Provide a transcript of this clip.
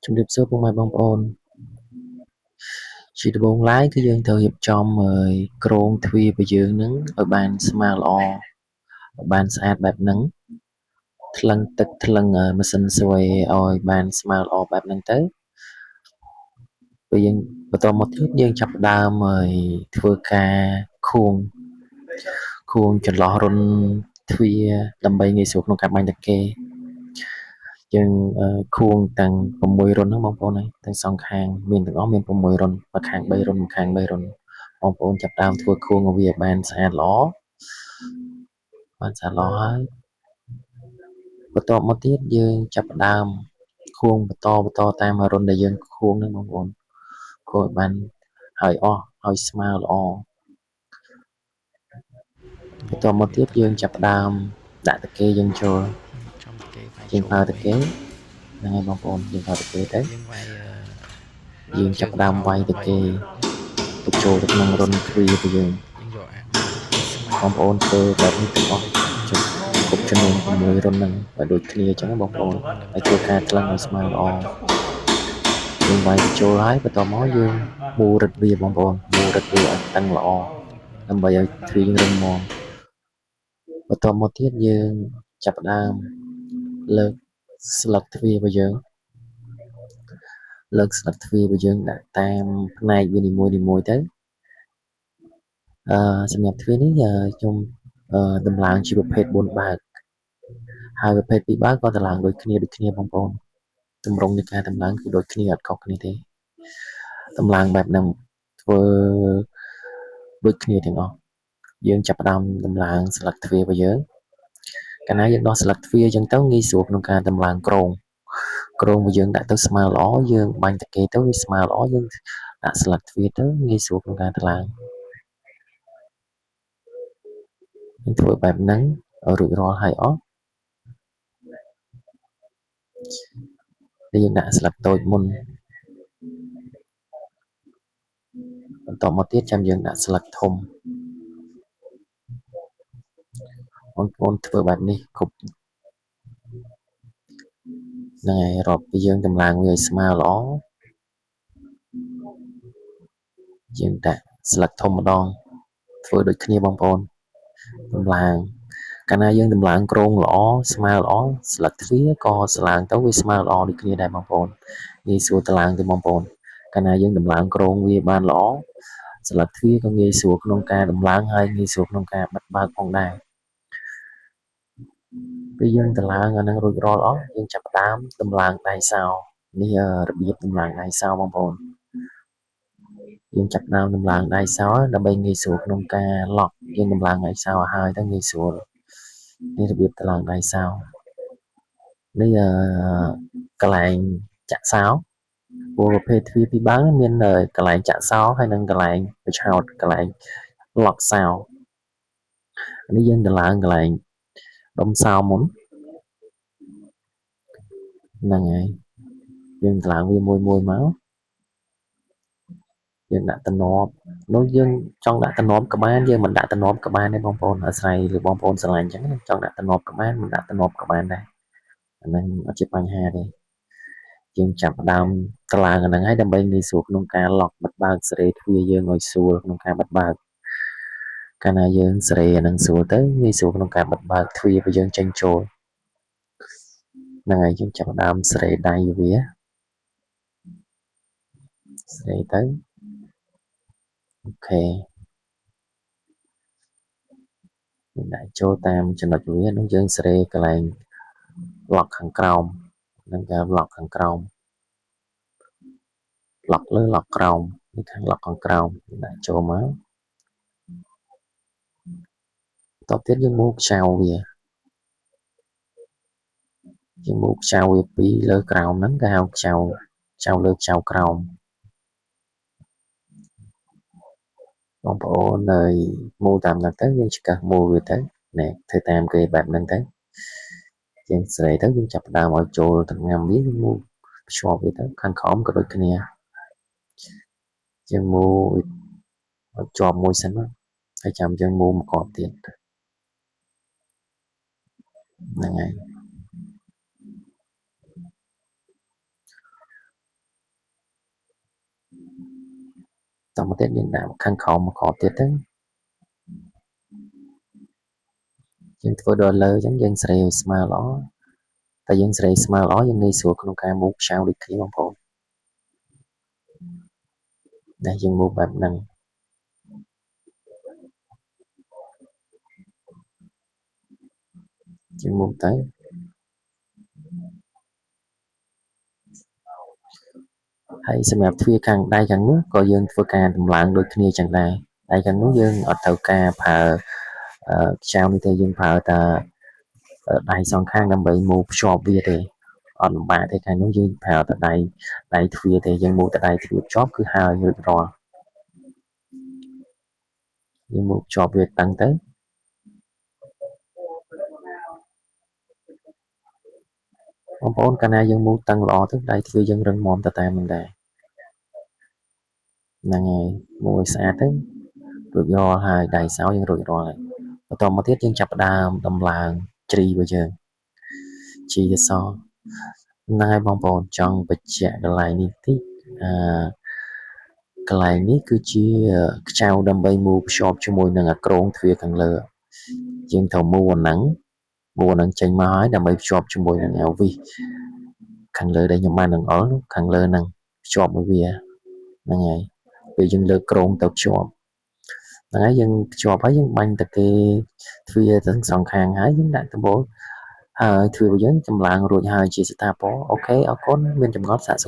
ជំរាបសួរពុកម៉ែបងប្អូនជាដំបូងឡើយគឺយើងត្រូវរៀបចំគ្រោងទ្វាររបស់យើងនឹងឲ្យបានស្មើល្អឲ្យបានស្អាតបែបហ្នឹងថ្លឹងទឹកថ្លឹងម៉ាស៊ីនស្វ័យឲ្យបានស្មើល្អបែបហ្នឹងទៅពេលយើងបន្តមកទៀតយើងចាប់ផ្ដើមធ្វើការខួងចន្លោះរុនទ្វារដើម្បីងាយស្រួលក្នុងការបាញ់តាកេយើងខួងទាំង6រុនហ្នឹងបងប្អូនហើយទាំងសងខាងមានទាំងអស់មាន6រុនមួយខាង3រុនមួយខាង3រុនបងប្អូនចាប់ដើមធ្វើខួងឲ្យវាបានស្អាតល្អហើយបន្ទាប់មកទៀតយើងចាប់ដើមខួងបន្តតាមរុនដែលយើងខួងហ្នឹងបងប្អូនខួងឲ្យបានហើយអស់ឲ្យស្មើល្អបន្ទាប់មកទៀតយើងចាប់ដើមដាក់តាកេយើងចូលយើងប្រើតាកេហ្នឹងហើយបងប្អូនយើងប្រើតាកេទៅយើងចាប់ដើមវាយតាកេទៅចូលទៅក្នុងរុនទ្វាររបស់យើងបងប្អូនធ្វើបែបនេះទាំងអស់គ្រប់ចំនួន6រុនហ្នឹងឲ្យដូចគ្នាអញ្ចឹងបងប្អូនហើយធ្វើការថ្លឹងឲ្យស្មើល្អយើងវាយទៅចូលហើយបន្តមកយើងមូររឹតវាបងប្អូនមូររឹតវាឲ្យតឹងល្អដើម្បីឲ្យទ្វារយើងរឹងមាំបន្តមកទៀតយើងចាប់ផ្ដើមលើកស្លឹកទ្វាររបស់យើងដាក់តាមផ្នែកវានីមួយទៅសម្រាប់ទ្វារនេះខ្ញុំដំឡើងជាប្រភេទ4បើកហើយប្រភេទ2បើកក៏ដំឡើងដូចគ្នាបងប្អូនទម្រង់នៃការដំឡើងគឺដូចគ្នាអត់ខុសគ្នាទេដំឡើងបែបហ្នឹងធ្វើដូចគ្នាទាំងអស់យើងចាប់ផ្ដើមដំឡើងស្លឹកទ្វាររបស់យើងកាលណាយើងដោះស្លឹកទ្វារអញ្ចឹងទៅងាយស្រួលក្នុងការដំឡើងគ្រោងរបស់យើងដាក់ទៅស្មើល្អយើងបាញ់តាកេទៅវាស្មើល្អយើងដាក់ស្លឹកទ្វារទៅងាយស្រួលក្នុងការថ្លើមយើងធ្វើបែបហ្នឹងឲ្យរួចរាល់ហើយអស់យើងដាក់ស្លឹកតូចមុនបន្តមកទៀតចាំយើងដាក់ស្លឹកធំបងប្អូនធ្វើបែបនេះគ្រប់ហ្នឹងហើយរាប់ពីយើងតម្លើងវាឲ្យស្មើល្អយើងដាក់ស្លឹកធំម្ដងធ្វើដូចគ្នាបងប្អូនតម្លើងកាលណាយើងតម្លើងគ្រោងល្អស្មើល្អស្លឹកទ្វារក៏ស្លើងទៅវាស្មើល្អដូចគ្នាដែរបងប្អូនងាយស្រួលតម្លើងទៅបងប្អូនកាលណាយើងតម្លើងគ្រោងវាបានល្អស្លឹកទ្វារក៏ងាយស្រួលក្នុងការតម្លើងហើយងាយស្រួលក្នុងការបិទបើកផងដែរពេលយើងតម្លើងអានឹងរួចរាល់អស់យើងចាប់ផ្ដើមតម្លើងដៃសោនេះរបៀបតម្លើងដៃសោបងប្អូនយើងចាប់ដើមតម្លើងដៃសោដើម្បីងាយស្រួលក្នុងការឡក់យើងតម្លើងដៃសោឲ្យហើយទៅងាយស្រួលនេះរបៀបតម្លើងដៃសោនេះកន្លែងចាក់សោព្រោះប្រភេទទ្វារពីរបើមានកន្លែងចាក់សោហើយនិងកន្លែងបញ្ឆោតកន្លែងឡក់សោនេះយើងតម្លើងកន្លែងដុំសោមុនហ្នឹងហើយយើងតម្លើងវាមួយមកយើងដាក់តំណប់នោះយើងចង់ដាក់តំណប់ក្បានយើងមិនដាក់តំណប់ក្បានទេបងប្អូនអាស្រ័យលើបងប្អូនស្រឡាញ់អញ្ចឹងចង់ដាក់តំណប់ក្បានមិនដាក់តំណប់ក្បានដែរអាហ្នឹងអត់ជាបញ្ហាទេយើងចាប់ផ្ដើមតម្លើងអាហ្នឹងហើយដើម្បីងាយស្រួលក្នុងការឡក់បិទបើកសេរីទ្វារយើងឲ្យស្រួលក្នុងការបិទបើកកាលណាយើងសេរីអាហ្នឹងស្រួលទៅងាយស្រួលក្នុងការបិទបើកទ្វាររបស់យើងចេញចូលហ្នឹងហើយយើងចាប់ផ្ដើមសេរីដៃវាសេរីទៅអូខេដាក់ចូលតាមចំណុចវានោះយើងសេរីកន្លែងឡក់ខាងក្រោមនឹងគេឡក់ខាងក្រោមឡក់លើឡក់ក្រោមនេះខាងឡក់ខាងក្រោមដាក់ចូលមកតទៅទៀតយើងមកខ្ចៅវាពីលើក្រោមហ្នឹងគេហៅខ្ចៅលើខ្ចៅក្រោមបងប្អូនហើយមូលតាមហ្នឹងទៅយើងឆ្កឹះមូលវាទៅណែធ្វើតាមគេបែបហ្នឹងទៅយើងស្រីទៅយើងចាប់ផ្ដើមឲ្យចូលទាំងញ៉ាំវាយើងមូលភ្ជាប់វាទៅខាងក្រោមក៏ដូចគ្នាយើងមូលឲ្យជាប់មួយសិនហើយចាំយើងមូលមកកបទៀតហ្នឹងហើយ តមកទៀតយើងដាក់ខាងក្រោមមកក្រោបទៀតទៅយើងធ្វើដល់លើអញ្ចឹងយើងស្រីឲ្យស្មើល្អតែយើងស្រីស្មើល្អយើងងាយស្រួលក្នុងការមូបខ្ចៅដូចគ្នាបងប្អូនដែលយើងមូបបែបហ្នឹងយើងមូបទៅហើយសម្រាប់ទ្វារខាងដៃខាងនោះក៏យើងធ្វើការតម្លើងដូចគ្នាចឹងដែរដៃខាងនោះយើងអត់ត្រូវការប្រើខ្ចៅនេះទេយើងប្រើតែដៃសងខាងដើម្បីមូបភ្ជាប់វាទេអត់លំបាកទេខាងនោះយើងប្រើតែដៃទ្វារទេយើងមូបតែដៃទ្វារភ្ជាប់គឺហើយរួចរាល់យើងមូបភ្ជាប់វាតឹងទៅបងប្អូនកាលណាយើងមូបតឹងល្អទៅដៃទ្វារយើងរឹងមាំទៅតាមនឹងដែរហ្នឹងហើយមូបឲ្យស្អាតទៅរួចរាល់ហើយដៃសោយើងរួចរាល់ហើយបន្តមកទៀតយើងចាប់ផ្ដើមដំឡើងជ្រីរបស់យើងជីទៅសហ្នឹងហើយបងប្អូនចង់បញ្ជាក់កន្លែងនេះតិចកន្លែងនេះគឺជាខ្ចៅដើម្បីមូបភ្ជាប់ជាមួយនឹងអាក្រងទ្វារខាងលើយើងត្រូវមូអាហ្នឹងចេញមកហើយដើម្បីភ្ជាប់ជាមួយនឹងអាវីសខាងលើដែលខ្ញុំបាននឹងអល់ខាងលើហ្នឹងភ្ជាប់មួយវាហ្នឹងហើយពេលយើងលើកក្រងទៅភ្ជាប់ហ្នឹងហើយយើងភ្ជាប់ហើយយើងបាញ់តាគេទ្វារទាំងសងខាងហើយយើងដាក់ដំបូលហើយទ្វាររបស់យើងចម្លើងរួចហើយជាស្ថាពរអូខេអរគុណមានចម្ងល់សាកសួរ